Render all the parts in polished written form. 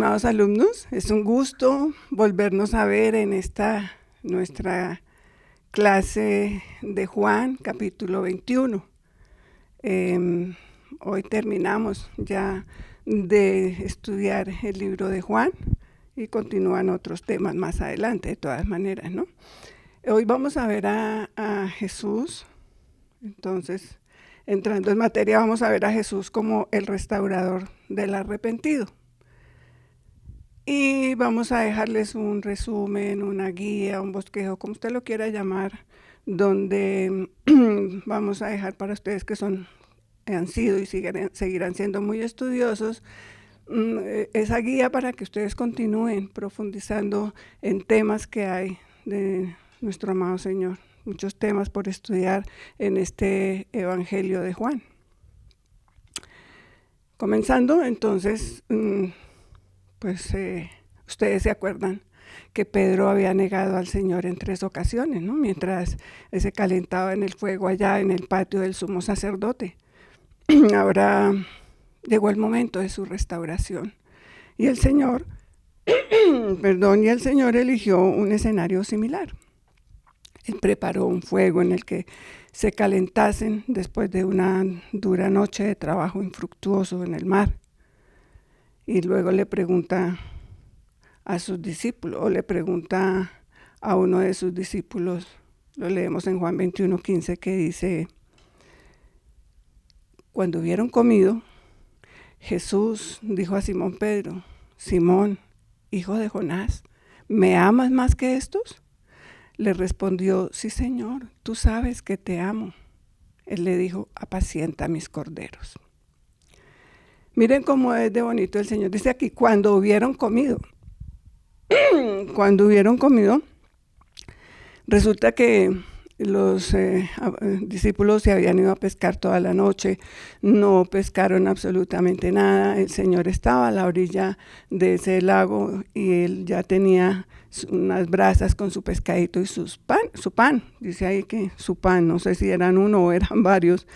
estimados alumnos, es un gusto volvernos a ver en esta nuestra clase de Juan, capítulo 21. Hoy terminamos ya de estudiar el libro de Juan y continúan otros temas más adelante, de todas maneras, ¿no? Hoy vamos a ver a Jesús. Entonces, entrando en materia, vamos a ver a Jesús como el restaurador del arrepentido. Y vamos a dejarles un resumen, una guía, un bosquejo, como usted lo quiera llamar, donde vamos a dejar para ustedes que han sido y seguirán siendo muy estudiosos, esa guía para que ustedes continúen profundizando en temas que hay de nuestro amado Señor. Muchos temas por estudiar en este Evangelio de Juan. Comenzando, entonces, ustedes se acuerdan que Pedro había negado al Señor en 3 ocasiones, ¿no? Mientras se calentaba en el fuego allá en el patio del sumo sacerdote. Ahora llegó el momento de su restauración. Y el Señor, eligió un escenario similar. Él preparó un fuego en el que se calentasen después de una dura noche de trabajo infructuoso en el mar. Y luego le pregunta a sus discípulos, o le pregunta a uno de sus discípulos, lo leemos en Juan 21:15, que dice: cuando hubieron comido, Jesús dijo a Simón Pedro: Simón, hijo de Jonás, ¿me amas más que estos? Le respondió: sí, Señor, tú sabes que te amo. Él le dijo: apacienta mis corderos. Miren cómo es de bonito el Señor. Dice aquí, cuando hubieron comido. Cuando hubieron comido, resulta que los discípulos se habían ido a pescar toda la noche, no pescaron absolutamente nada. El Señor estaba a la orilla de ese lago y él ya tenía unas brasas con su pescadito y su pan. Dice ahí que su pan, no sé si eran uno o eran varios.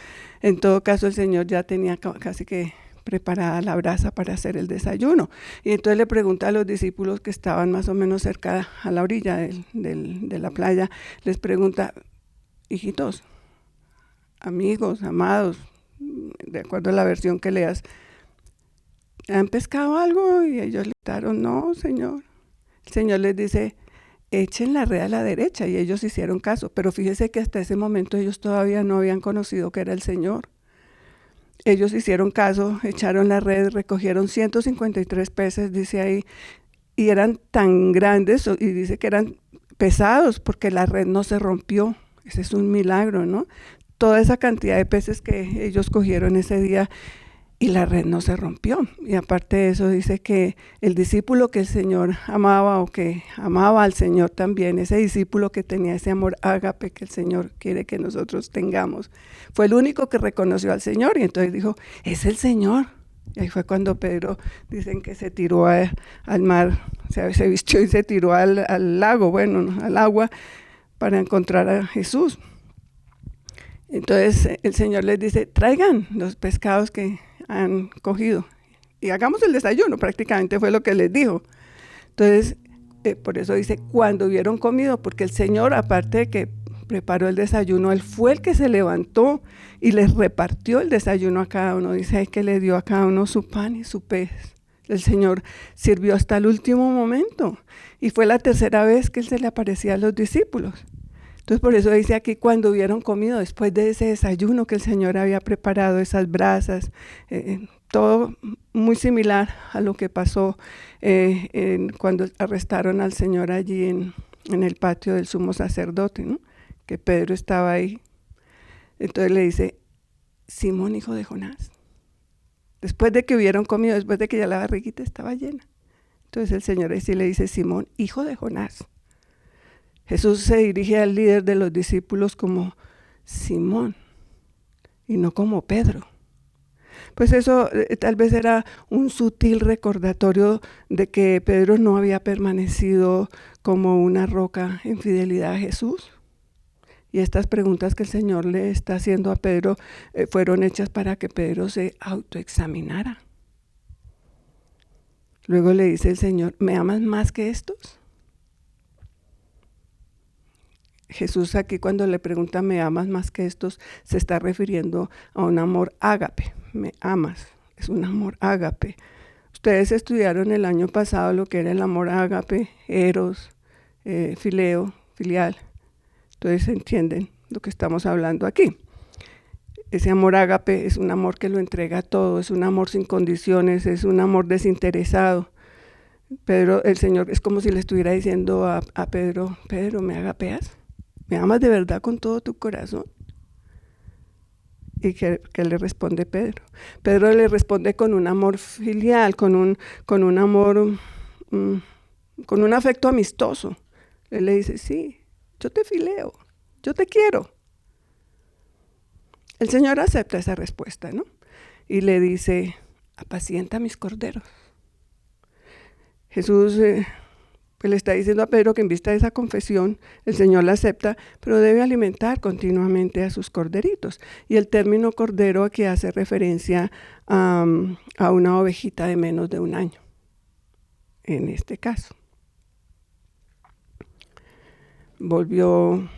En todo caso, el Señor ya tenía casi que preparada la brasa para hacer el desayuno. Y entonces le pregunta a los discípulos que estaban más o menos cerca a la orilla de la playa, les pregunta: hijitos, amigos, amados, de acuerdo a la versión que leas, ¿han pescado algo? Y ellos le dijeron: no, Señor. El Señor les dice: echen la red a la derecha. Y ellos hicieron caso, pero fíjese que hasta ese momento ellos todavía no habían conocido que era el Señor. Ellos hicieron caso, echaron la red, recogieron 153 peces, dice ahí, y eran tan grandes, y dice que eran pesados porque la red no se rompió. Ese es un milagro, ¿no? Toda esa cantidad de peces que ellos cogieron ese día y la red no se rompió. Y aparte de eso, dice que el discípulo que el Señor amaba, o que amaba al Señor también, ese discípulo que tenía ese amor ágape que el Señor quiere que nosotros tengamos, fue el único que reconoció al Señor. Y entonces dijo: es el Señor. Y ahí fue cuando Pedro, dicen que se tiró al mar, o sea, se vistió y se tiró al lago, al agua, para encontrar a Jesús. Entonces el Señor les dice: traigan los pescados que han cogido y hagamos el desayuno. Prácticamente fue lo que les dijo. Entonces, por eso dice cuando hubieron comido, porque el Señor, aparte de que preparó el desayuno, él fue el que se levantó y les repartió el desayuno a cada uno. Dice ahí que le dio a cada uno su pan y su pez. El Señor sirvió hasta el último momento y fue la tercera vez que él se le aparecía a los discípulos. Entonces, por eso dice aquí cuando hubieron comido, después de ese desayuno que el Señor había preparado, esas brasas, todo muy similar a lo que pasó cuando arrestaron al Señor allí en el patio del sumo sacerdote, ¿no? Que Pedro estaba ahí. Entonces le dice: Simón, hijo de Jonás. Después de que hubieron comido, después de que ya la barriguita estaba llena. Entonces el Señor ahí sí le dice: Simón, hijo de Jonás. Jesús se dirige al líder de los discípulos como Simón y no como Pedro. Pues eso tal vez era un sutil recordatorio de que Pedro no había permanecido como una roca en fidelidad a Jesús. Y estas preguntas que el Señor le está haciendo a Pedro fueron hechas para que Pedro se autoexaminara. Luego le dice el Señor, ¿me amas más que estos? Jesús aquí cuando le pregunta, ¿me amas más que estos? Se está refiriendo a un amor ágape. Me amas, es un amor ágape. Ustedes estudiaron el año pasado lo que era el amor ágape, eros, fileo, filial. Entonces entienden lo que estamos hablando aquí. Ese amor ágape es un amor que lo entrega todo, es un amor sin condiciones, es un amor desinteresado. Pedro, el Señor es como si le estuviera diciendo a Pedro, Pedro, ¿me agapeas? ¿Me amas de verdad con todo tu corazón? ¿Y qué le responde Pedro? Pedro le responde con un amor filial, con un amor, con un afecto amistoso. Él le dice, sí, yo te fileo, yo te quiero. El Señor acepta esa respuesta, ¿no? Y le dice, apacienta mis corderos. Jesús pues le está diciendo a Pedro que en vista de esa confesión, el Señor la acepta, pero debe alimentar continuamente a sus corderitos. Y el término cordero aquí hace referencia a una ovejita de menos de un año, en este caso. Volvió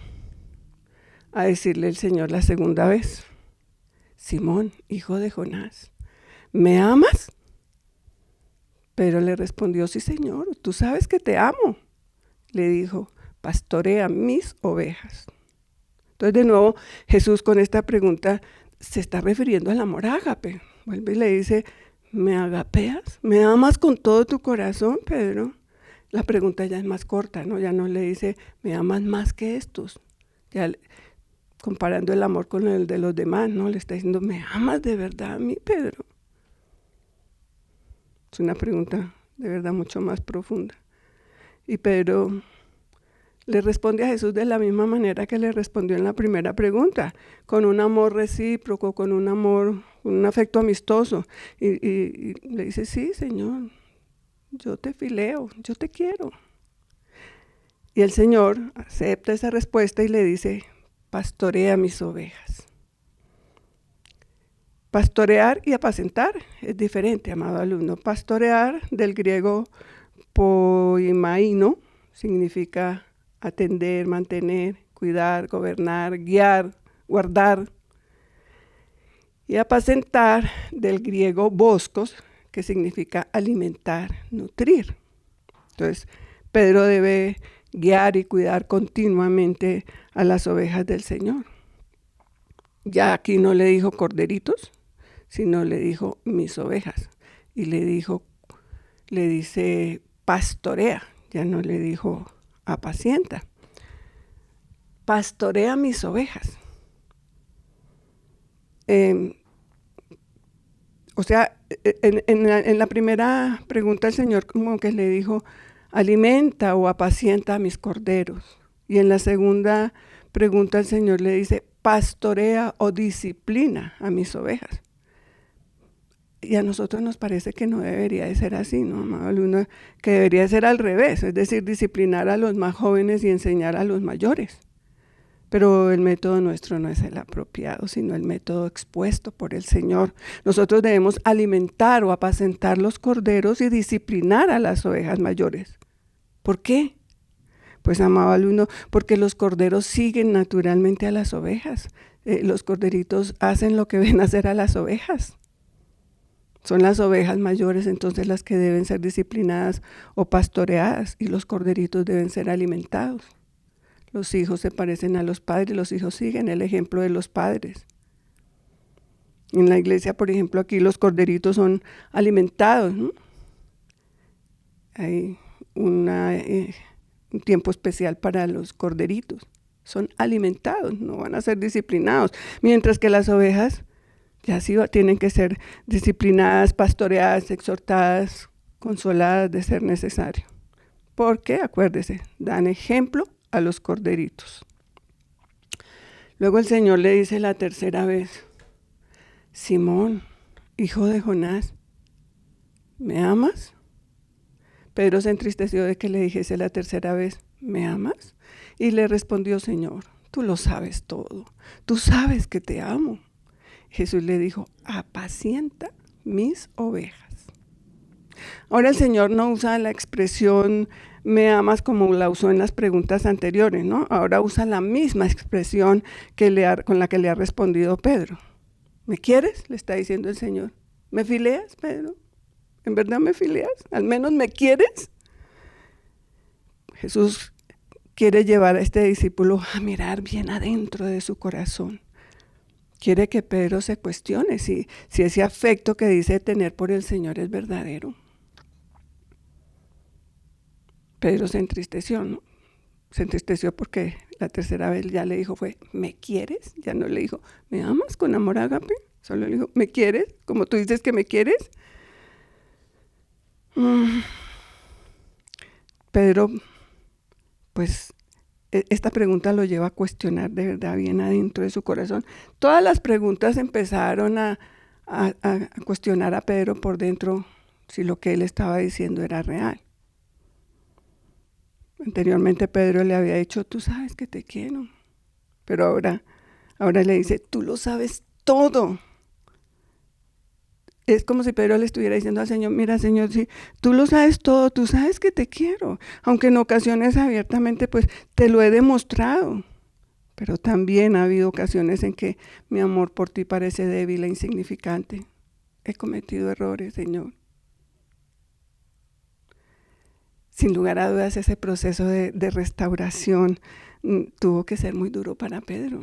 a decirle el Señor la segunda vez, Simón, hijo de Jonás, ¿me amas? Pero le respondió, sí, Señor, tú sabes que te amo. Le dijo, pastorea mis ovejas. Entonces, de nuevo, Jesús con esta pregunta se está refiriendo al amor ágape. Vuelve y le dice, ¿me agapeas? ¿Me amas con todo tu corazón, Pedro? La pregunta ya es más corta, ¿no? Ya no le dice, ¿me amas más que estos? Ya comparando el amor con el de los demás, ¿no? Le está diciendo, ¿me amas de verdad a mí, Pedro? Es una pregunta de verdad mucho más profunda. Y Pedro le responde a Jesús de la misma manera que le respondió en la primera pregunta, con un amor recíproco, con un amor, un afecto amistoso. Y le dice, sí, Señor, yo te fileo, yo te quiero. Y el Señor acepta esa respuesta y le dice, pastorea mis ovejas. Pastorear y apacentar es diferente, amado alumno. Pastorear, del griego poimaino, significa atender, mantener, cuidar, gobernar, guiar, guardar. Y apacentar, del griego boscos, que significa alimentar, nutrir. Entonces, Pedro debe guiar y cuidar continuamente a las ovejas del Señor. Ya aquí no le dijo corderitos, sino le dijo mis ovejas. Y le dice pastorea, ya no le dijo apacienta. Pastorea mis ovejas. O sea, en la primera pregunta el Señor como que le dijo, alimenta o apacienta a mis corderos. Y en la segunda pregunta el Señor le dice, pastorea o disciplina a mis ovejas. Y a nosotros nos parece que no debería de ser así, ¿no, amado alumno? Que debería ser al revés, es decir, disciplinar a los más jóvenes y enseñar a los mayores. Pero el método nuestro no es el apropiado, sino el método expuesto por el Señor. Nosotros debemos alimentar o apacentar los corderos y disciplinar a las ovejas mayores. ¿Por qué? Pues, amado alumno, porque los corderos siguen naturalmente a las ovejas. Los corderitos hacen lo que ven hacer a las ovejas. Son las ovejas mayores entonces las que deben ser disciplinadas o pastoreadas y los corderitos deben ser alimentados. Los hijos se parecen a los padres, los hijos siguen el ejemplo de los padres. En la iglesia, por ejemplo, aquí los corderitos son alimentados, ¿no? Hay un tiempo especial para los corderitos. Son alimentados, no van a ser disciplinados. Mientras que las ovejas ya sí tienen que ser disciplinadas, pastoreadas, exhortadas, consoladas de ser necesario. Porque, acuérdese, dan ejemplo a los corderitos. Luego el Señor le dice la tercera vez, Simón, hijo de Jonás, ¿me amas? Pedro se entristeció de que le dijese la tercera vez, ¿me amas? Y le respondió, Señor, tú lo sabes todo, tú sabes que te amo. Jesús le dijo, apacienta mis ovejas. Ahora el Señor no usa la expresión me amas como la usó en las preguntas anteriores, ¿no? Ahora usa la misma expresión con la que le ha respondido Pedro. ¿Me quieres? Le está diciendo el Señor. ¿Me fileas, Pedro? ¿En verdad me fileas? ¿Al menos me quieres? Jesús quiere llevar a este discípulo a mirar bien adentro de su corazón. Quiere que Pedro se cuestione si ese afecto que dice tener por el Señor es verdadero. Pedro se entristeció, ¿no? Se entristeció porque la tercera vez ya le dijo ¿me quieres? Ya no le dijo, ¿me amas con amor ágape? Solo le dijo, ¿me quieres? Como tú dices que me quieres. Pedro, pues, esta pregunta lo lleva a cuestionar de verdad bien adentro de su corazón. Todas las preguntas empezaron a cuestionar a Pedro por dentro si lo que él estaba diciendo era real. Anteriormente Pedro le había dicho, tú sabes que te quiero. Pero ahora le dice, tú lo sabes todo. Es como si Pedro le estuviera diciendo al Señor, mira Señor, sí, tú lo sabes todo, tú sabes que te quiero. Aunque en ocasiones abiertamente pues te lo he demostrado. Pero también ha habido ocasiones en que mi amor por ti parece débil e insignificante. He cometido errores, Señor. Sin lugar a dudas, ese proceso de restauración tuvo que ser muy duro para Pedro.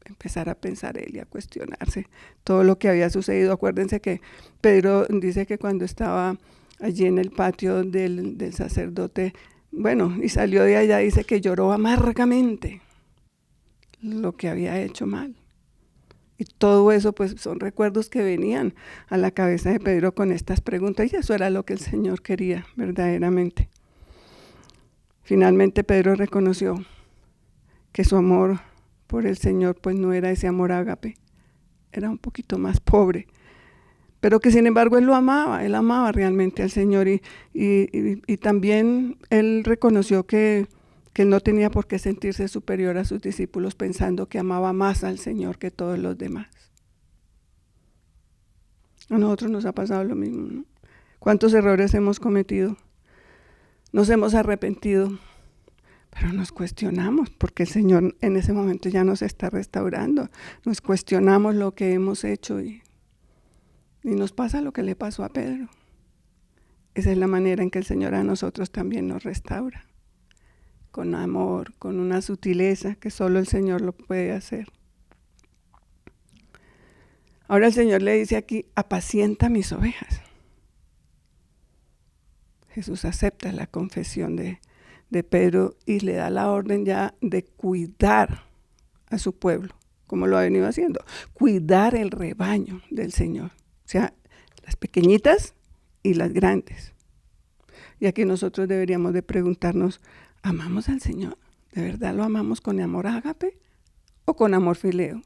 Empezar a pensar él y a cuestionarse todo lo que había sucedido. Acuérdense que Pedro dice que cuando estaba allí en el patio del sacerdote, y salió de allá, dice que lloró amargamente lo que había hecho mal. Y todo eso pues son recuerdos que venían a la cabeza de Pedro con estas preguntas, y eso era lo que el Señor quería verdaderamente. Finalmente Pedro reconoció que su amor por el Señor pues no era ese amor ágape, era un poquito más pobre, pero que sin embargo él amaba realmente al Señor, y también él reconoció que él no tenía por qué sentirse superior a sus discípulos pensando que amaba más al Señor que todos los demás. A nosotros nos ha pasado lo mismo, ¿no? ¿Cuántos errores hemos cometido? Nos hemos arrepentido, pero nos cuestionamos porque el Señor en ese momento ya nos está restaurando. Nos cuestionamos lo que hemos hecho y nos pasa lo que le pasó a Pedro. Esa es la manera en que el Señor a nosotros también nos restaura. Con amor, con una sutileza que solo el Señor lo puede hacer. Ahora el Señor le dice aquí, apacienta mis ovejas. Jesús acepta la confesión de Pedro y le da la orden ya de cuidar a su pueblo, como lo ha venido haciendo. Cuidar el rebaño del Señor. O sea, las pequeñitas y las grandes. Y aquí nosotros deberíamos de preguntarnos, ¿amamos al Señor? ¿De verdad lo amamos con amor ágape o con amor fileo?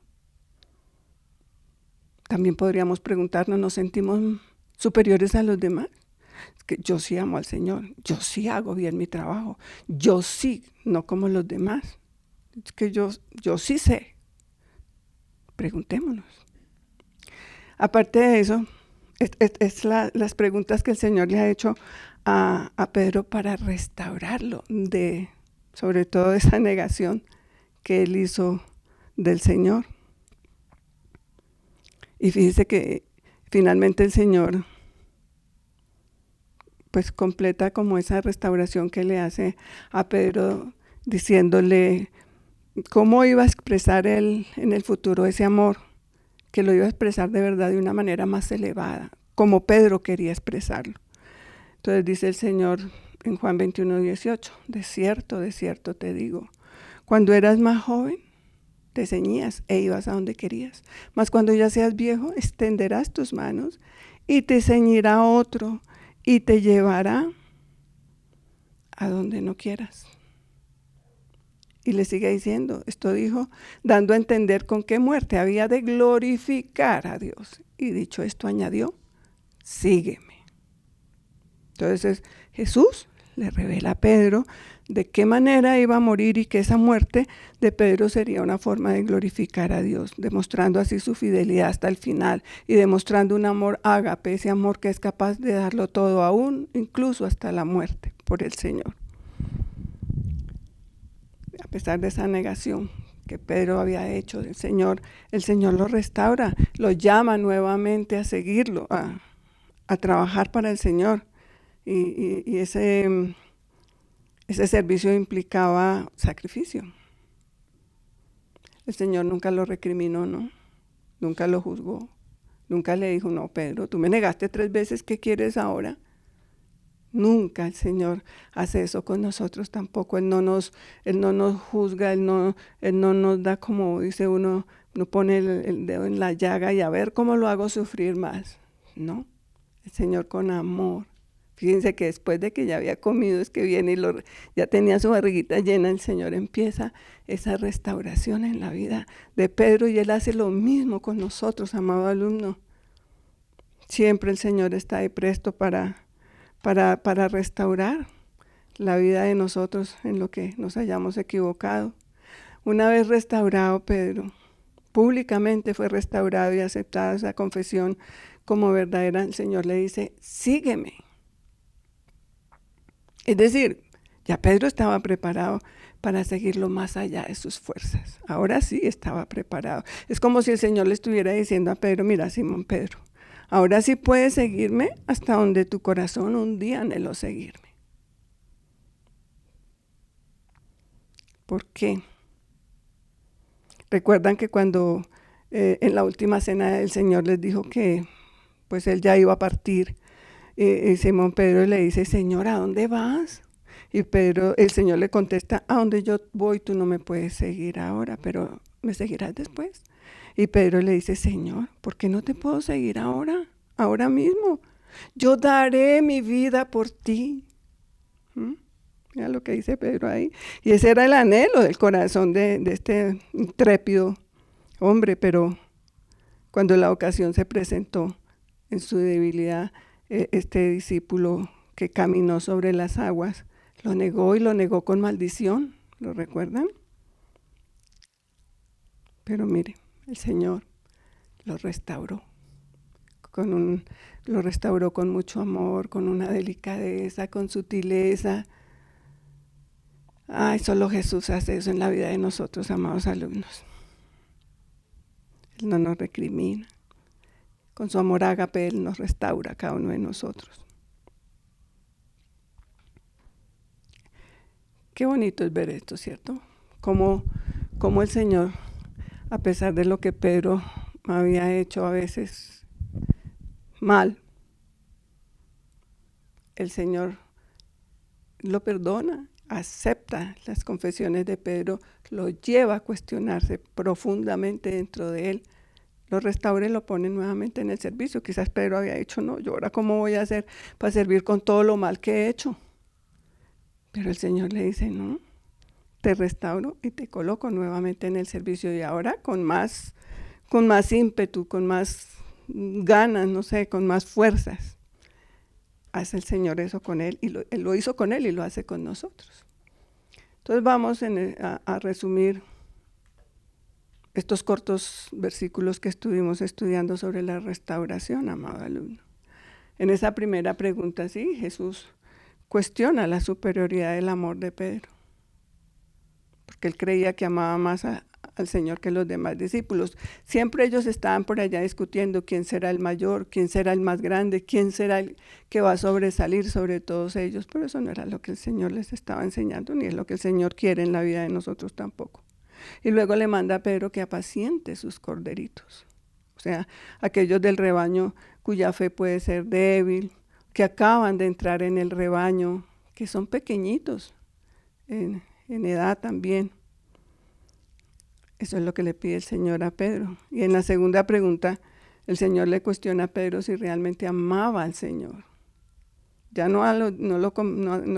También podríamos preguntarnos, ¿nos sentimos superiores a los demás? Es que yo sí amo al Señor, yo sí hago bien mi trabajo, yo sí, no como los demás. Es que yo sí sé. Preguntémonos. Aparte de eso, las preguntas que el Señor le ha hecho a Pedro para restaurarlo sobre todo esa negación que él hizo del Señor. Y fíjese que finalmente el Señor pues completa como esa restauración que le hace a Pedro, diciéndole cómo iba a expresar él en el futuro ese amor, que lo iba a expresar de verdad de una manera más elevada, como Pedro quería expresarlo. Entonces dice el Señor en Juan 21:18, de cierto te digo, cuando eras más joven, te ceñías e ibas a donde querías. Mas cuando ya seas viejo, extenderás tus manos y te ceñirá otro y te llevará a donde no quieras. Y le sigue diciendo, esto dijo, dando a entender con qué muerte había de glorificar a Dios. Y dicho esto añadió, sígueme. Entonces Jesús le revela a Pedro de qué manera iba a morir y que esa muerte de Pedro sería una forma de glorificar a Dios, demostrando así su fidelidad hasta el final y demostrando un amor ágape, ese amor que es capaz de darlo todo aún, incluso hasta la muerte por el Señor. A pesar de esa negación que Pedro había hecho, el Señor lo restaura, lo llama nuevamente a seguirlo, a trabajar para el Señor. Y ese servicio implicaba sacrificio. El Señor nunca lo recriminó, ¿no? Nunca lo juzgó. Nunca le dijo, no, Pedro, tú me negaste 3 veces, ¿qué quieres ahora? Nunca el Señor hace eso con nosotros tampoco. Él no nos juzga, Él no nos da, como dice uno, no pone el dedo en la llaga y a ver cómo lo hago sufrir más. No, el Señor con amor. Fíjense que después de que ya había comido, es que viene y ya tenía su barriguita llena, el Señor empieza esa restauración en la vida de Pedro y Él hace lo mismo con nosotros, amado alumno. Siempre el Señor está ahí presto para restaurar la vida de nosotros en lo que nos hayamos equivocado. Una vez restaurado Pedro, públicamente fue restaurado y aceptada esa confesión como verdadera, el Señor le dice, sígueme. Es decir, ya Pedro estaba preparado para seguirlo más allá de sus fuerzas. Ahora sí estaba preparado. Es como si el Señor le estuviera diciendo a Pedro, mira, Simón Pedro, ahora sí puedes seguirme hasta donde tu corazón un día anheló seguirme. ¿Por qué? Recuerdan que cuando en la última cena el Señor les dijo que pues Él ya iba a partir, y Simón Pedro le dice, Señor, ¿a dónde vas? Y el Señor le contesta, a donde yo voy tú no me puedes seguir ahora, pero me seguirás después. Y Pedro le dice, Señor, ¿por qué no te puedo seguir ahora mismo? Yo daré mi vida por ti. Mira lo que dice Pedro ahí. Y ese era el anhelo del corazón de este intrépido hombre, pero cuando la ocasión se presentó en su debilidad, este discípulo que caminó sobre las aguas, lo negó y lo negó con maldición. ¿Lo recuerdan? Pero mire, el Señor lo restauró. Lo restauró con mucho amor, con una delicadeza, con sutileza. Ay, solo Jesús hace eso en la vida de nosotros, amados alumnos. Él no nos recrimina. Con su amor ágape, Él nos restaura a cada uno de nosotros. Qué bonito es ver esto, ¿cierto? Como el Señor, a pesar de lo que Pedro había hecho a veces mal, el Señor lo perdona, acepta las confesiones de Pedro, lo lleva a cuestionarse profundamente dentro de él, lo restaura y lo pone nuevamente en el servicio. Quizás Pedro había dicho, no, yo ahora cómo voy a hacer para servir con todo lo mal que he hecho. Pero el Señor le dice, no, te restauro y te coloco nuevamente en el servicio y ahora con más ímpetu, con más ganas, no sé, con más fuerzas. Hace el Señor eso con él y Él lo hizo con él y lo hace con nosotros. Entonces vamos a resumir estos cortos versículos que estuvimos estudiando sobre la restauración, amado alumno. En esa primera pregunta, sí, Jesús cuestiona la superioridad del amor de Pedro, porque él creía que amaba más al Señor que los demás discípulos. Siempre ellos estaban por allá discutiendo quién será el mayor, quién será el más grande, quién será el que va a sobresalir sobre todos ellos, pero eso no era lo que el Señor les estaba enseñando, ni es lo que el Señor quiere en la vida de nosotros tampoco. Y luego le manda a Pedro que apaciente sus corderitos, o sea, aquellos del rebaño cuya fe puede ser débil, que acaban de entrar en el rebaño, que son pequeñitos en edad también. Eso es lo que le pide el Señor a Pedro. Y en la segunda pregunta, el Señor le cuestiona a Pedro si realmente amaba al Señor. Ya no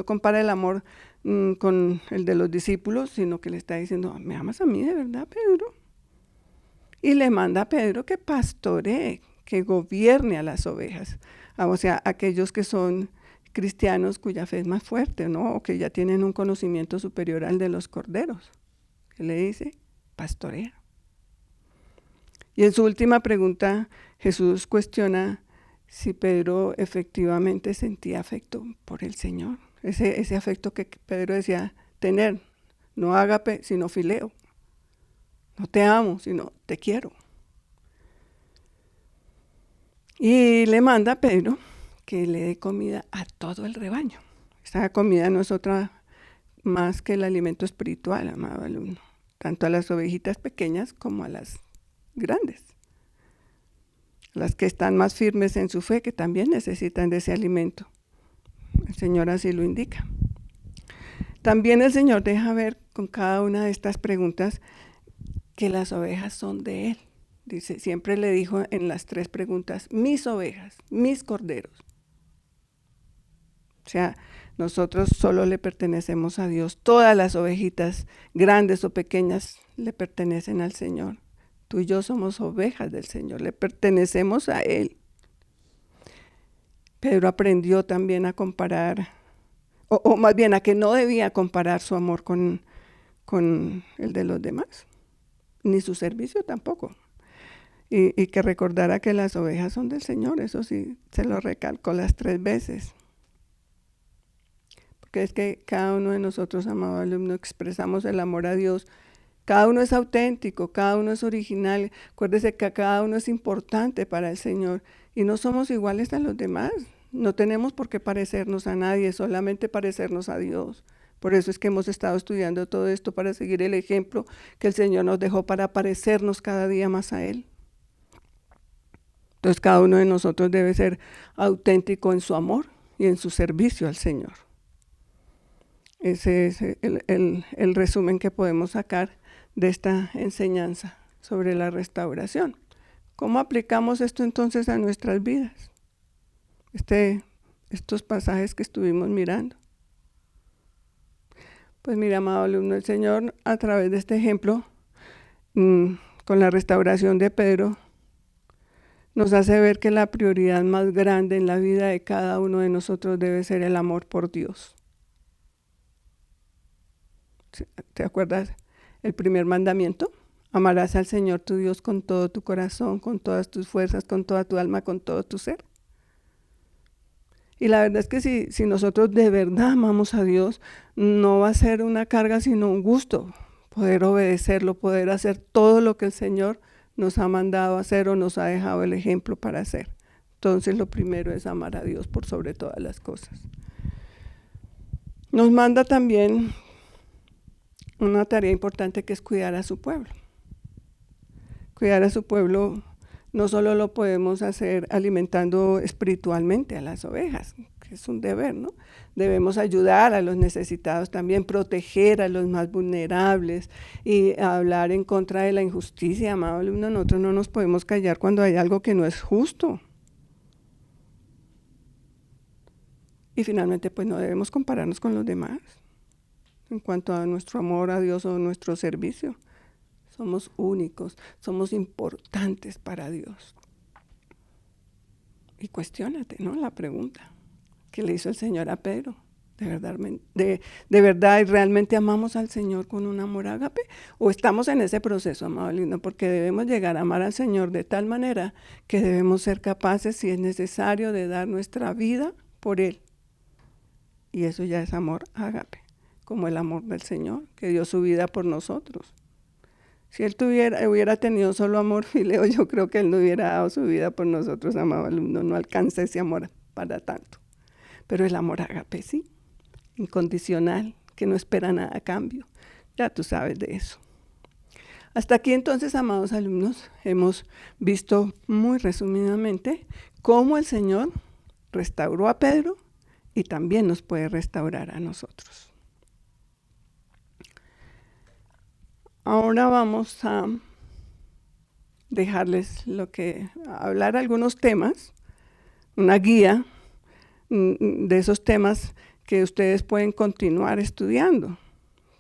compara el amor con el de los discípulos, sino que le está diciendo, ¿me amas a mí de verdad, Pedro? Y le manda a Pedro que pastoree, que gobierne a las ovejas. O sea, aquellos que cristianos cuya fe es más fuerte, ¿no? O que ya tienen un conocimiento superior al de los corderos. ¿Qué le dice? Pastorea. Y en su última pregunta, Jesús cuestiona si Pedro efectivamente sentía afecto por el Señor. Ese afecto que Pedro decía tener, no ágape, sino fileo. No te amo, sino te quiero. Y le manda a Pedro que le dé comida a todo el rebaño. Esta comida no es otra más que el alimento espiritual, amado alumno, tanto a las ovejitas pequeñas como a las grandes, las que están más firmes en su fe, que también necesitan de ese alimento. El Señor así lo indica. También el Señor deja ver con cada una de estas preguntas que las ovejas son de Él. Dice, siempre le dijo en las 3 preguntas, mis ovejas, mis corderos. O sea, nosotros solo le pertenecemos a Dios. Todas las ovejitas, grandes o pequeñas, le pertenecen al Señor. Tú y yo somos ovejas del Señor, le pertenecemos a Él. Pedro aprendió también a comparar, o más bien a que no debía comparar su amor con el de los demás, ni su servicio tampoco. Y que recordara que las ovejas son del Señor, eso sí, se lo recalcó las 3 veces. Porque es que cada uno de nosotros, amado alumno, expresamos el amor a Dios. Cada uno es auténtico, cada uno es original. Acuérdese que cada uno es importante para el Señor y no somos iguales a los demás. No tenemos por qué parecernos a nadie, solamente parecernos a Dios. Por eso es que hemos estado estudiando todo esto para seguir el ejemplo que el Señor nos dejó para parecernos cada día más a Él. Entonces cada uno de nosotros debe ser auténtico en su amor y en su servicio al Señor. Ese es el resumen que podemos sacar de esta enseñanza sobre la restauración. ¿Cómo aplicamos esto entonces a nuestras vidas? Estos pasajes que estuvimos mirando. Pues mira, amado alumno, el Señor a través de este ejemplo, con la restauración de Pedro, nos hace ver que la prioridad más grande en la vida de cada uno de nosotros debe ser el amor por Dios. ¿Te acuerdas? El primer mandamiento, amarás al Señor tu Dios con todo tu corazón, con todas tus fuerzas, con toda tu alma, con todo tu ser. Y la verdad es que si nosotros de verdad amamos a Dios, no va a ser una carga, sino un gusto poder obedecerlo, poder hacer todo lo que el Señor nos ha mandado a hacer o nos ha dejado el ejemplo para hacer. Entonces lo primero es amar a Dios por sobre todas las cosas. Nos manda también una tarea importante que es cuidar a su pueblo. Cuidar a su pueblo no solo lo podemos hacer alimentando espiritualmente a las ovejas, que es un deber, ¿no? Debemos ayudar a los necesitados también, proteger a los más vulnerables y hablar en contra de la injusticia, amado alumno. Nosotros no nos podemos callar cuando hay algo que no es justo. Y finalmente, pues no debemos compararnos con los demás en cuanto a nuestro amor a Dios o nuestro servicio. Somos únicos, somos importantes para Dios. Y cuestiónate, ¿no? La pregunta que le hizo el Señor a Pedro. ¿De verdad y realmente amamos al Señor con un amor ágape? ¿O estamos en ese proceso, amado lindo? Porque debemos llegar a amar al Señor de tal manera que debemos ser capaces, si es necesario, de dar nuestra vida por Él. Y eso ya es amor ágape, como el amor del Señor, que dio su vida por nosotros. Si Él hubiera tenido solo amor fileo, yo creo que Él no hubiera dado su vida por nosotros, amado alumno. No alcanza ese amor para tanto. Pero el amor ágape sí, incondicional, que no espera nada a cambio. Ya tú sabes de eso. Hasta aquí entonces, amados alumnos, hemos visto muy resumidamente cómo el Señor restauró a Pedro y también nos puede restaurar a nosotros. Ahora vamos a dejarles hablar algunos temas, una guía de esos temas que ustedes pueden continuar estudiando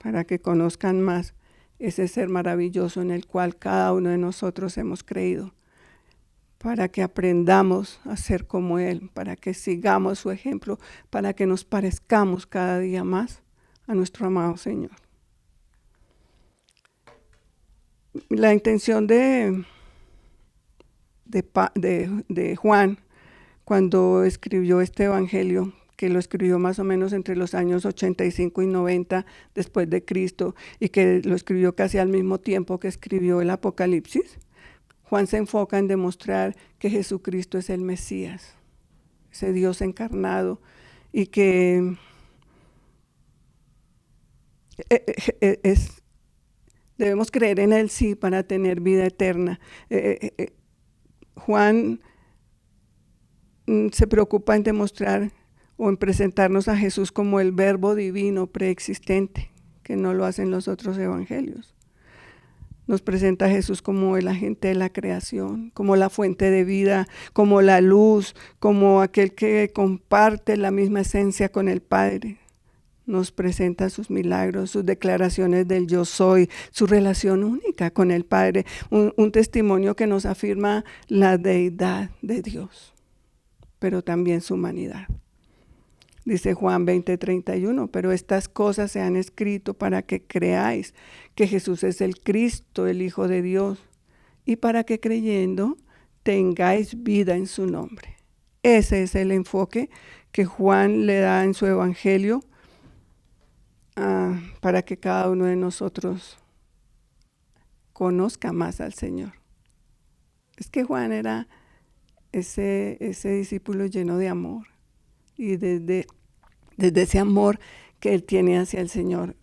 para que conozcan más ese ser maravilloso en el cual cada uno de nosotros hemos creído, para que aprendamos a ser como Él, para que sigamos su ejemplo, para que nos parezcamos cada día más a nuestro amado Señor. La intención de Juan, cuando escribió este evangelio, que lo escribió más o menos entre los años 85 y 90 después de Cristo, y que lo escribió casi al mismo tiempo que escribió el Apocalipsis, Juan se enfoca en demostrar que Jesucristo es el Mesías, ese Dios encarnado, y que debemos creer en Él, sí, para tener vida eterna. Juan se preocupa en demostrar o en presentarnos a Jesús como el verbo divino preexistente, que no lo hacen los otros evangelios. Nos presenta a Jesús como el agente de la creación, como la fuente de vida, como la luz, como aquel que comparte la misma esencia con el Padre. Nos presenta sus milagros, sus declaraciones del yo soy, su relación única con el Padre, un testimonio que nos afirma la deidad de Dios, pero también su humanidad. Dice Juan 20:31, pero estas cosas se han escrito para que creáis que Jesús es el Cristo, el Hijo de Dios, y para que creyendo tengáis vida en su nombre. Ese es el enfoque que Juan le da en su evangelio para que cada uno de nosotros conozca más al Señor. Es que Juan era ese discípulo lleno de amor, y desde ese amor que él tiene hacia el Señor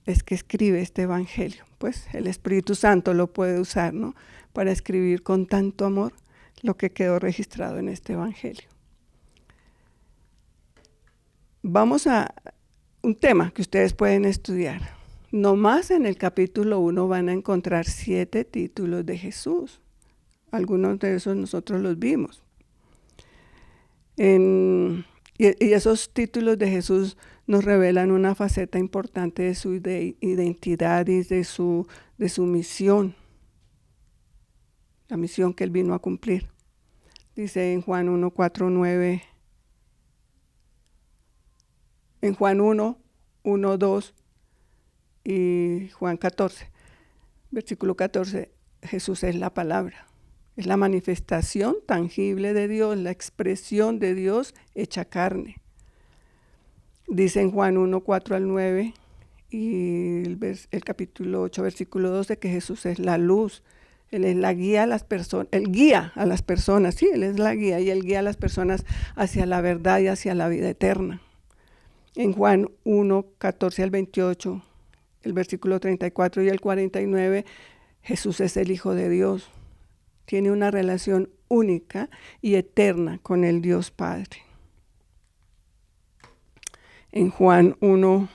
es que escribe este evangelio. Pues el Espíritu Santo lo puede usar, ¿no?, para escribir con tanto amor lo que quedó registrado en este evangelio. Vamos a un tema que ustedes pueden estudiar. Nomás en el capítulo 1 van a encontrar 7 títulos de Jesús. Algunos de esos nosotros los vimos. Y esos títulos de Jesús nos revelan una faceta importante de su identidad y de su misión, la misión que él vino a cumplir. Dice en Juan 1, 4, 9, en Juan 1, 1, 2 y Juan 14, versículo 14, Jesús es la palabra. Es la manifestación tangible de Dios, la expresión de Dios hecha carne. Dice en Juan 1, 4 al 9 y el capítulo 8, versículo 12, que Jesús es la luz. Él es la guía a las personas, Él guía a las personas, sí, Él es la guía, y Él guía a las personas hacia la verdad y hacia la vida eterna. En Juan 1, 14 al 28, el versículo 34 y el 49, Jesús es el Hijo de Dios. Tiene una relación única y eterna con el Dios Padre. En Juan 1,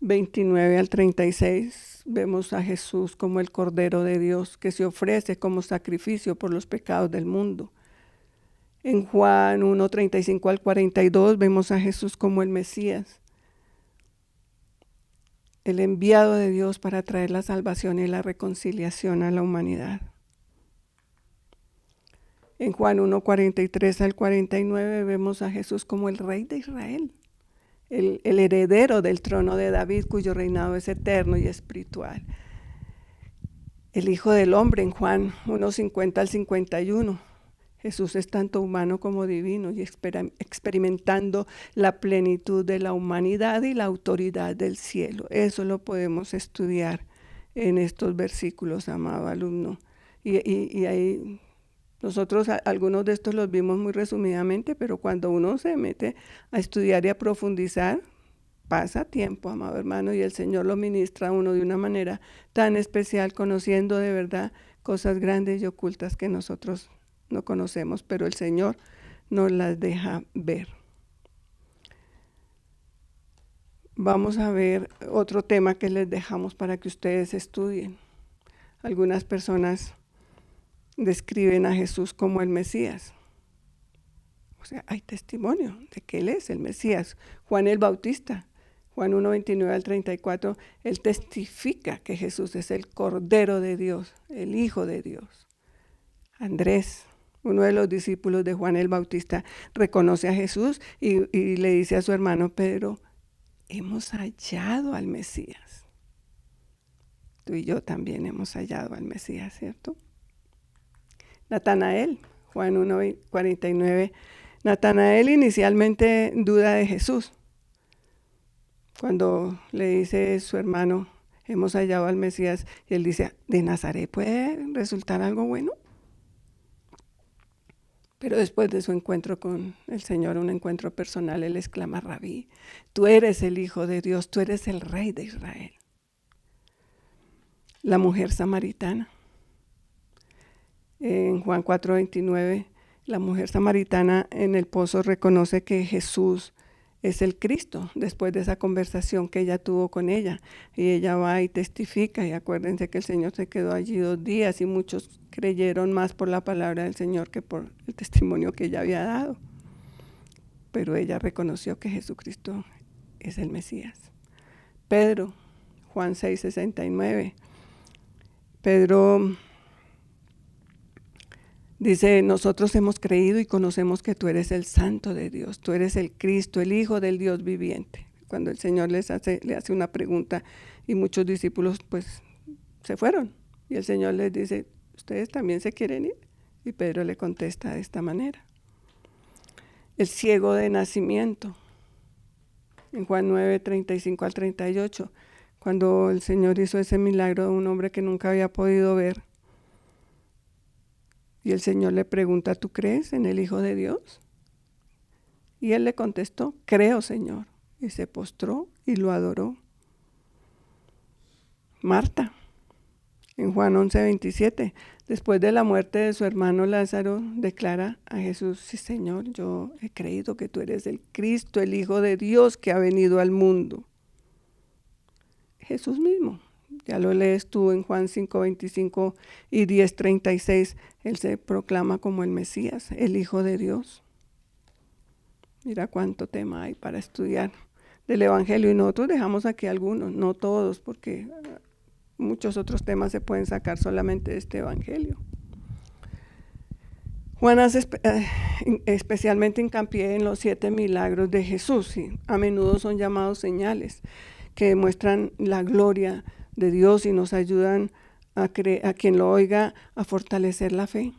29 al 36, vemos a Jesús como el Cordero de Dios que se ofrece como sacrificio por los pecados del mundo. En Juan 1, 35 al 42, vemos a Jesús como el Mesías, el enviado de Dios para traer la salvación y la reconciliación a la humanidad. En Juan 1, 43 al 49 vemos a Jesús como el Rey de Israel, el heredero del trono de David, cuyo reinado es eterno y espiritual. El Hijo del Hombre en Juan 1, 50 al 51. Jesús es tanto humano como divino y experimentando la plenitud de la humanidad y la autoridad del cielo. Eso lo podemos estudiar en estos versículos, amado alumno. Y ahí nosotros algunos de estos los vimos muy resumidamente, pero cuando uno se mete a estudiar y a profundizar, pasa tiempo, amado hermano, y el Señor lo ministra a uno de una manera tan especial, conociendo de verdad cosas grandes y ocultas que nosotros no conocemos, pero el Señor nos las deja ver. Vamos a ver otro tema que les dejamos para que ustedes estudien. Algunas personas describen a Jesús como el Mesías. O sea, hay testimonio de que Él es el Mesías. Juan el Bautista, Juan 1, 29 al 34, Él testifica que Jesús es el Cordero de Dios, el Hijo de Dios. Andrés, uno de los discípulos de Juan el Bautista, reconoce a Jesús y le dice a su hermano Pedro, hemos hallado al Mesías. Tú y yo también hemos hallado al Mesías, ¿cierto? Natanael, Juan 1:49. Natanael inicialmente duda de Jesús. Cuando le dice su hermano, hemos hallado al Mesías, y él dice, ¿de Nazaret puede resultar algo bueno? Pero después de su encuentro con el Señor, un encuentro personal, él exclama, Rabí, tú eres el Hijo de Dios, tú eres el Rey de Israel. La mujer samaritana. En Juan 4:29, la mujer samaritana en el pozo reconoce que Jesús es el Cristo, después de esa conversación que ella tuvo con ella. Y ella va y testifica, y acuérdense que el Señor se quedó allí 2 días, y muchos creyeron más por la palabra del Señor que por el testimonio que ella había dado. Pero ella reconoció que Jesucristo es el Mesías. Pedro, Juan 6:69. Pedro dice, nosotros hemos creído y conocemos que tú eres el Santo de Dios, tú eres el Cristo, el Hijo del Dios viviente. Cuando el Señor le hace una pregunta, y muchos discípulos pues se fueron, y el Señor les dice, ¿ustedes también se quieren ir? Y Pedro le contesta de esta manera. El ciego de nacimiento, en Juan 9:35-38, cuando el Señor hizo ese milagro de un hombre que nunca había podido ver, y el Señor le pregunta, ¿tú crees en el Hijo de Dios? Y él le contestó, creo, Señor. Y se postró y lo adoró. Marta, en Juan 11:27, después de la muerte de su hermano Lázaro, declara a Jesús, sí, Señor, yo he creído que tú eres el Cristo, el Hijo de Dios que ha venido al mundo. Jesús mismo. Ya lo lees tú en Juan 5:25 y 10:36. Él se proclama como el Mesías, el Hijo de Dios. Mira cuánto tema hay para estudiar del Evangelio. Y nosotros dejamos aquí algunos, no todos, porque muchos otros temas se pueden sacar solamente de este Evangelio. Juan hace especialmente hincapié en los 7 milagros de Jesús. Y a menudo son llamados señales que demuestran la gloria de Dios y nos ayudan a quien lo oiga a fortalecer la fe.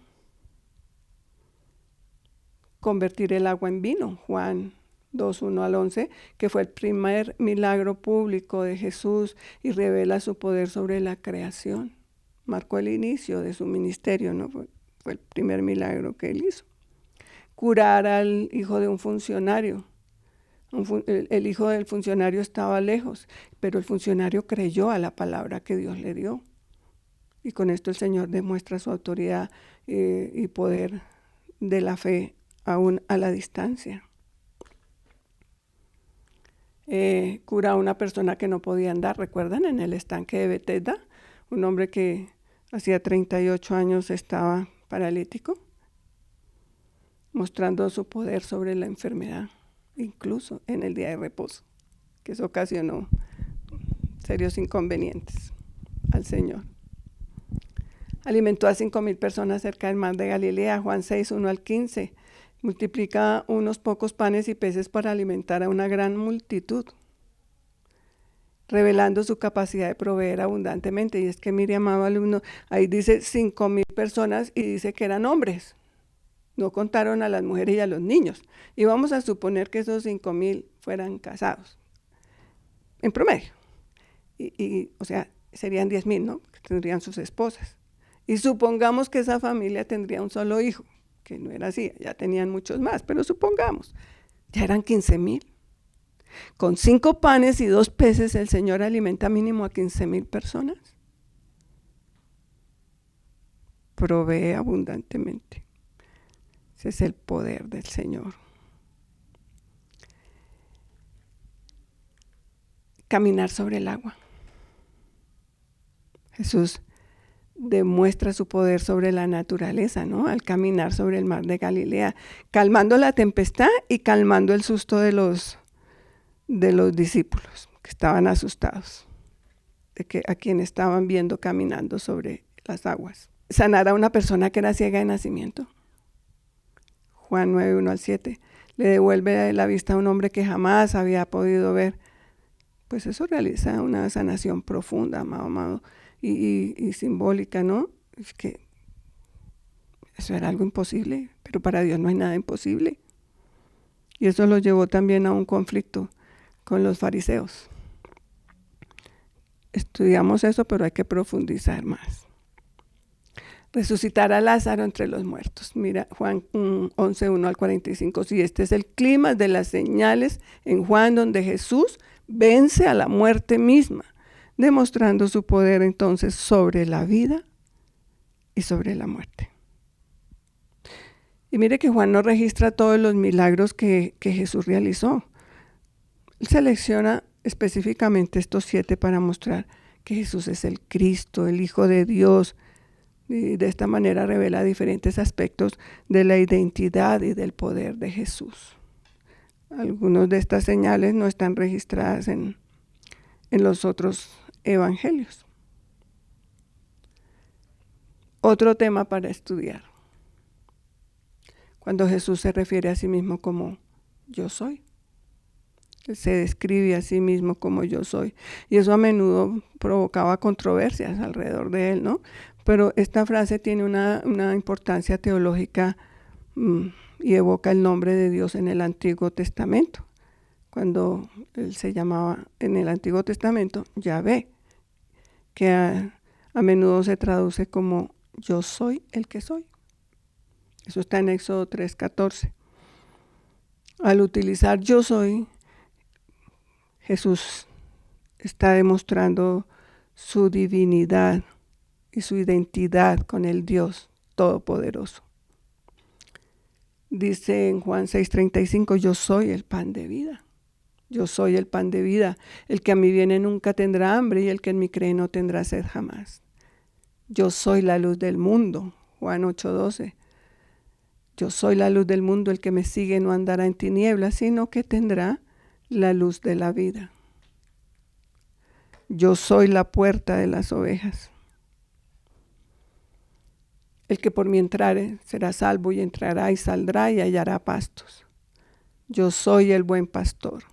Convertir el agua en vino, Juan 2:1-11, que fue el primer milagro público de Jesús y revela su poder sobre la creación. Marcó el inicio de su ministerio, ¿no? Fue el primer milagro que él hizo. Curar al hijo de un funcionario. El hijo del funcionario estaba lejos, pero el funcionario creyó a la palabra que Dios le dio. Y con esto el Señor demuestra su autoridad y poder de la fe aún a la distancia. Cura a una persona que no podía andar, ¿recuerdan? En el estanque de Betesda, un hombre que hacía 38 años estaba paralítico, mostrando su poder sobre la enfermedad, incluso en el día de reposo, que eso ocasionó serios inconvenientes al Señor. Alimentó a 5,000 personas cerca del mar de Galilea, Juan 6:1-15. Multiplica unos pocos panes y peces para alimentar a una gran multitud, revelando su capacidad de proveer abundantemente. Y es que mire, amado alumno, ahí dice 5,000 personas y dice que eran hombres. No contaron a las mujeres y a los niños. Y vamos a suponer que esos 5,000 fueran casados, en promedio. O sea, serían 10,000, ¿no? Que tendrían sus esposas. Y supongamos que esa familia tendría un solo hijo, que no era así, ya tenían muchos más, pero supongamos, ya eran 15,000. Con 5 panes y 2 peces el Señor alimenta mínimo a 15,000 personas. Provee abundantemente. Ese es el poder del Señor. Caminar sobre el agua. Jesús demuestra su poder sobre la naturaleza, ¿no? Al caminar sobre el mar de Galilea, calmando la tempestad y calmando el susto de los discípulos que estaban asustados de que a quien estaban viendo caminando sobre las aguas. sanar a una persona que era ciega de nacimiento. Juan 9, 1 al 7. Le devuelve la vista a un hombre que jamás había podido ver. Pues eso realiza una sanación profunda, amado, y simbólica, ¿no? Es que eso era algo imposible, pero para Dios no hay nada imposible. Y eso lo llevó también a un conflicto con los fariseos. Estudiamos eso, pero hay que profundizar más. Resucitar a Lázaro entre los muertos. Mira, Juan 11, 1 al 45. Sí, este es el clima de las señales en Juan, donde Jesús vence a la muerte misma, demostrando su poder entonces sobre la vida y sobre la muerte. Y mire que Juan no registra todos los milagros que Jesús realizó. Él selecciona específicamente estos 7 para mostrar que Jesús es el Cristo, el Hijo de Dios, y de esta manera revela diferentes aspectos de la identidad y del poder de Jesús. Algunas de estas señales no están registradas en los otros evangelios. Otro tema para estudiar. Cuando Jesús se refiere a sí mismo como yo soy. Él se describe a sí mismo como yo soy. Y eso a menudo provocaba controversias alrededor de él, ¿no? Pero esta frase tiene una importancia teológica y evoca el nombre de Dios en el Antiguo Testamento. Cuando él se llamaba en el Antiguo Testamento Yahvé, que a menudo se traduce como yo soy el que soy. Eso está en Éxodo 3:14. Al utilizar yo soy, Jesús está demostrando su divinidad y su identidad con el Dios Todopoderoso. Dice en Juan 6:35, yo soy el pan de vida. Yo soy el pan de vida. El que a mí viene nunca tendrá hambre y el que en mí cree no tendrá sed jamás. Yo soy la luz del mundo. Juan 8:12. Yo soy la luz del mundo. El que me sigue no andará en tinieblas, sino que tendrá la luz de la vida. Yo soy la puerta de las ovejas. El que por mí entrare será salvo y entrará y saldrá y hallará pastos. Yo soy el buen pastor.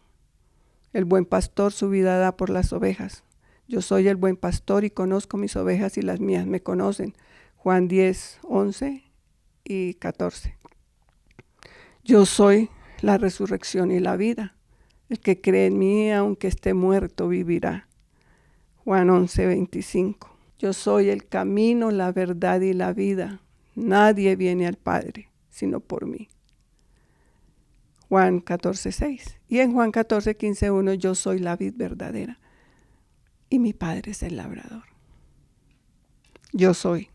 El buen pastor su vida da por las ovejas. Yo soy el buen pastor y conozco mis ovejas y las mías me conocen. Juan 10, 11 y 14. Yo soy la resurrección y la vida. El que cree en mí, aunque esté muerto, vivirá. Juan 11, 25. Yo soy el camino, la verdad y la vida. Nadie viene al Padre, sino por mí. Juan 14, 6. Y en Juan 14, 15, 1, yo soy la vid verdadera y mi Padre es el labrador. Yo soy.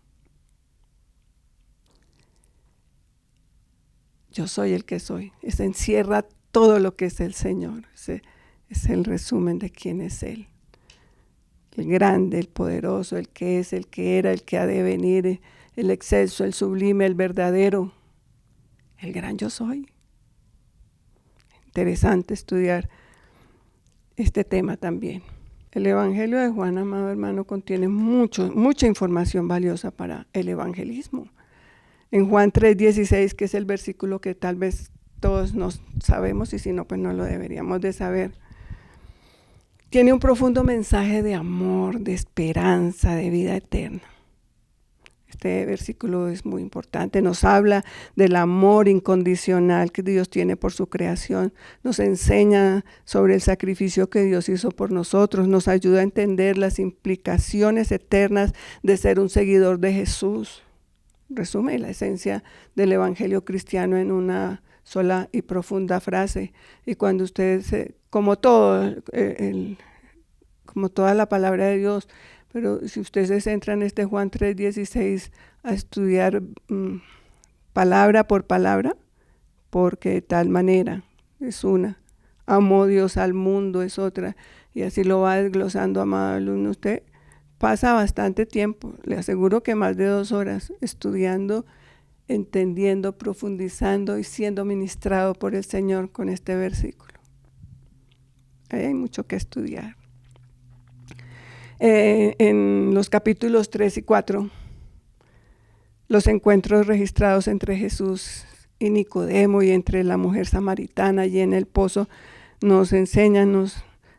Yo soy el que soy. Eso encierra todo lo que es el Señor. Ese es el resumen de quién es Él. El grande, el poderoso, el que es, el que era, el que ha de venir, el excelso, el sublime, el verdadero, el gran yo soy. Interesante estudiar este tema también. El Evangelio de Juan, amado hermano, contiene mucha información valiosa para el evangelismo. En Juan 3:16, que es el versículo que tal vez todos nos sabemos y si no, pues no lo deberíamos de saber. Tiene un profundo mensaje de amor, de esperanza, de vida eterna. Este versículo es muy importante. Nos habla del amor incondicional que Dios tiene por su creación. Nos enseña sobre el sacrificio que Dios hizo por nosotros. Nos ayuda a entender las implicaciones eternas de ser un seguidor de Jesús. Resume la esencia del evangelio cristiano en una sola y profunda frase. Y cuando ustedes, como toda la palabra de Dios, pero si ustedes se centran en este Juan 3:16 a estudiar palabra por palabra, porque de tal manera es una, amó Dios al mundo es otra, y así lo va desglosando, amado alumno, usted pasa bastante tiempo, le aseguro que más de 2 horas estudiando, entendiendo, profundizando y siendo ministrado por el Señor con este versículo. Ahí hay mucho que estudiar. En los capítulos 3 y 4 Los encuentros registrados entre Jesús y Nicodemo y entre la mujer samaritana allí en el pozo nos enseñan,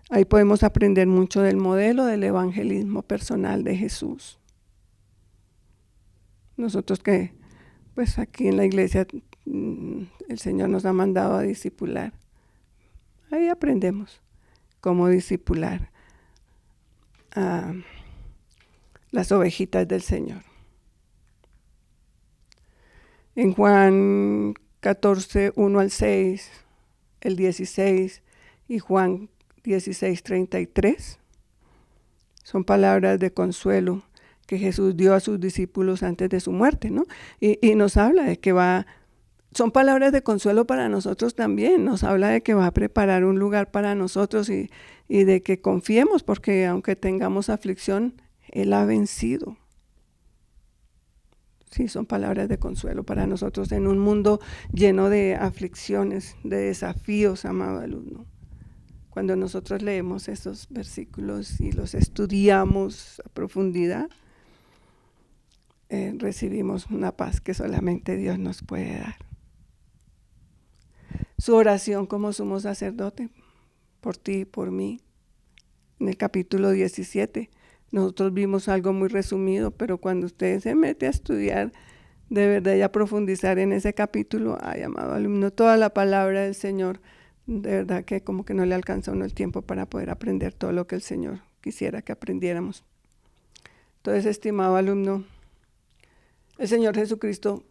ahí podemos aprender mucho del modelo del evangelismo personal de Jesús. Nosotros que, pues aquí en la iglesia, el Señor nos ha mandado a discipular. Ahí aprendemos cómo discipular a las ovejitas del Señor. En Juan 14, 1 al 6, el 16 y Juan 16, 33, son palabras de consuelo que Jesús dio a sus discípulos antes de su muerte, ¿no? Y nos habla de que son palabras de consuelo para nosotros también, nos habla de que va a preparar un lugar para nosotros y de que confiemos, porque aunque tengamos aflicción, Él ha vencido. Sí, son palabras de consuelo para nosotros en un mundo lleno de aflicciones, de desafíos, amado alumno. Cuando nosotros leemos esos versículos y los estudiamos a profundidad, recibimos una paz que solamente Dios nos puede dar. Su oración como sumo sacerdote, por ti y por mí. En el capítulo 17, nosotros vimos algo muy resumido, pero cuando usted se mete a estudiar de verdad y a profundizar en ese capítulo, ay, amado alumno, toda la palabra del Señor, de verdad que como que no le alcanza a uno el tiempo para poder aprender todo lo que el Señor quisiera que aprendiéramos. Entonces, estimado alumno, el Señor Jesucristo,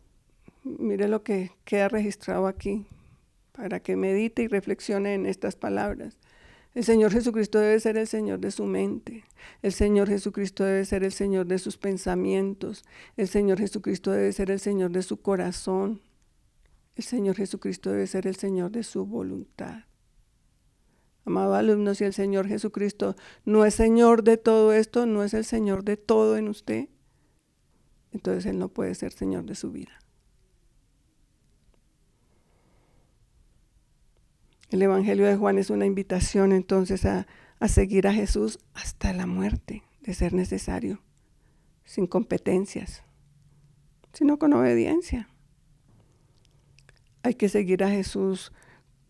mire lo que queda registrado aquí, para que medite y reflexione en estas palabras. El Señor Jesucristo debe ser el Señor de su mente. El Señor Jesucristo debe ser el Señor de sus pensamientos. El Señor Jesucristo debe ser el Señor de su corazón. El Señor Jesucristo debe ser el Señor de su voluntad. Amado alumno, si el Señor Jesucristo no es Señor de todo esto, no es el Señor de todo en usted, entonces Él no puede ser Señor de su vida. El Evangelio de Juan es una invitación entonces a seguir a Jesús hasta la muerte, de ser necesario, sin competencias, sino con obediencia. Hay que seguir a Jesús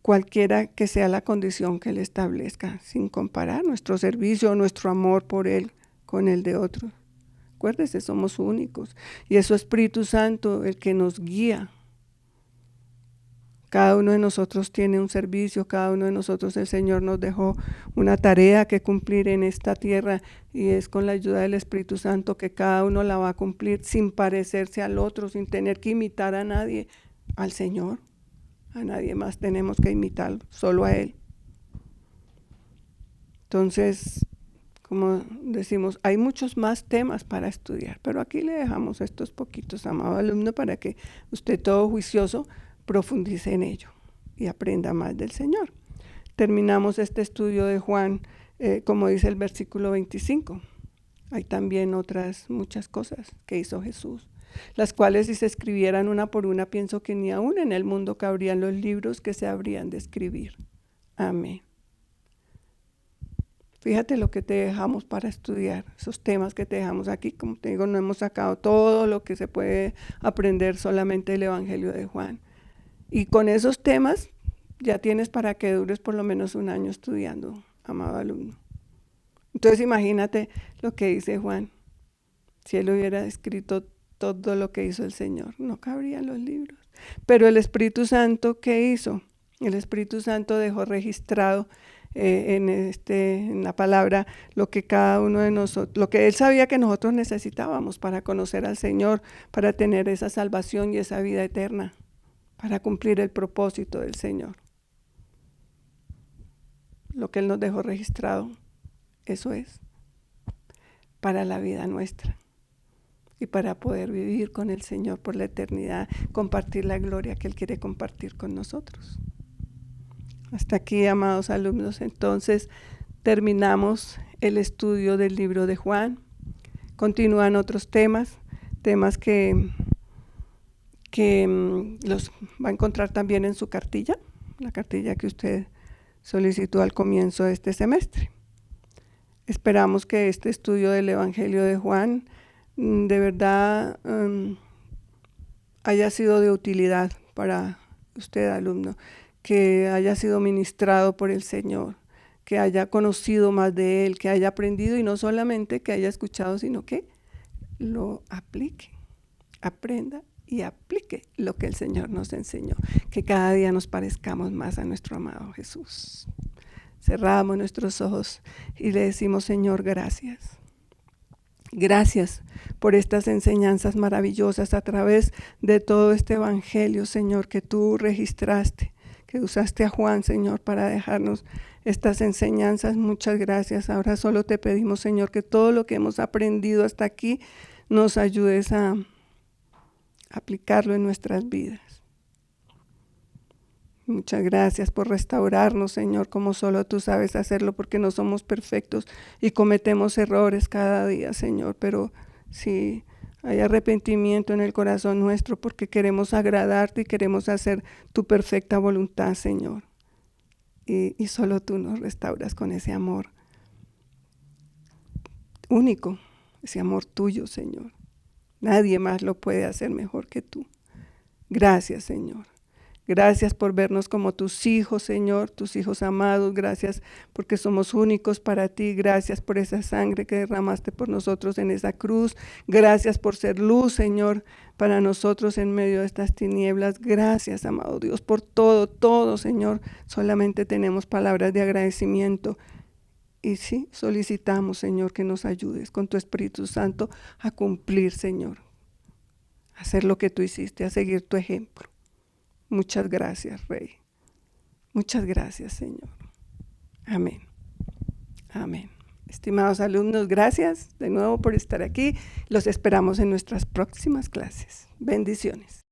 cualquiera que sea la condición que Él establezca, sin comparar nuestro servicio o nuestro amor por Él con el de otros. Acuérdese, somos únicos y es su Espíritu Santo el que nos guía. Cada uno de nosotros tiene un servicio, cada uno de nosotros el Señor nos dejó una tarea que cumplir en esta tierra y es con la ayuda del Espíritu Santo que cada uno la va a cumplir sin parecerse al otro, sin tener que imitar a nadie, al Señor. A nadie más tenemos que imitar, solo a Él. Entonces, como decimos, hay muchos más temas para estudiar, pero aquí le dejamos estos poquitos, amado alumno, para que usted todo juicioso profundice en ello y aprenda más del Señor. Terminamos este estudio de Juan, como dice el versículo 25. Hay también otras muchas cosas que hizo Jesús, las cuales si se escribieran una por una, pienso que ni aún en el mundo cabrían los libros que se habrían de escribir. Amén. Fíjate lo que te dejamos para estudiar, esos temas que te dejamos aquí. Como te digo, no hemos sacado todo lo que se puede aprender solamente del Evangelio de Juan. Y con esos temas ya tienes para que dures por lo menos un año estudiando, amado alumno. Entonces imagínate lo que dice Juan. Si él hubiera escrito todo lo que hizo el Señor, no cabrían los libros. Pero el Espíritu Santo, ¿qué hizo? El Espíritu Santo dejó registrado en la palabra lo que cada uno de nosotros, lo que Él sabía que nosotros necesitábamos para conocer al Señor, para tener esa salvación y esa vida eterna, para cumplir el propósito del Señor. Lo que Él nos dejó registrado, eso es, para la vida nuestra. Y para poder vivir con el Señor por la eternidad, compartir la gloria que Él quiere compartir con nosotros. Hasta aquí, amados alumnos, entonces terminamos el estudio del libro de Juan. Continúan otros temas que los va a encontrar también en su cartilla, la cartilla que usted solicitó al comienzo de este semestre. Esperamos que este estudio del Evangelio de Juan de verdad haya sido de utilidad para usted, alumno, que haya sido ministrado por el Señor, que haya conocido más de Él, que haya aprendido y no solamente que haya escuchado, sino que lo aplique, aprenda y aplique lo que el Señor nos enseñó, que cada día nos parezcamos más a nuestro amado Jesús. Cerramos nuestros ojos y le decimos: Señor, gracias. Gracias por estas enseñanzas maravillosas a través de todo este evangelio, Señor, que tú registraste, que usaste a Juan, Señor, para dejarnos estas enseñanzas. Muchas gracias. Ahora solo te pedimos, Señor, que todo lo que hemos aprendido hasta aquí nos ayudes a aplicarlo en nuestras vidas. Muchas gracias por restaurarnos, Señor, como solo tú sabes hacerlo, porque no somos perfectos y cometemos errores cada día, Señor, pero sí hay arrepentimiento en el corazón nuestro porque queremos agradarte y queremos hacer tu perfecta voluntad, Señor. Y solo tú nos restauras con ese amor único, ese amor tuyo, Señor. Nadie más lo puede hacer mejor que tú. Gracias, Señor. Gracias por vernos como tus hijos, Señor, tus hijos amados. Gracias porque somos únicos para ti. Gracias por esa sangre que derramaste por nosotros en esa cruz. Gracias por ser luz, Señor, para nosotros en medio de estas tinieblas. Gracias, amado Dios, por todo, todo, Señor. Solamente tenemos palabras de agradecimiento. Y sí, solicitamos, Señor, que nos ayudes con tu Espíritu Santo a cumplir, Señor. A hacer lo que tú hiciste, a seguir tu ejemplo. Muchas gracias, Rey. Muchas gracias, Señor. Amén. Amén. Estimados alumnos, gracias de nuevo por estar aquí. Los esperamos en nuestras próximas clases. Bendiciones.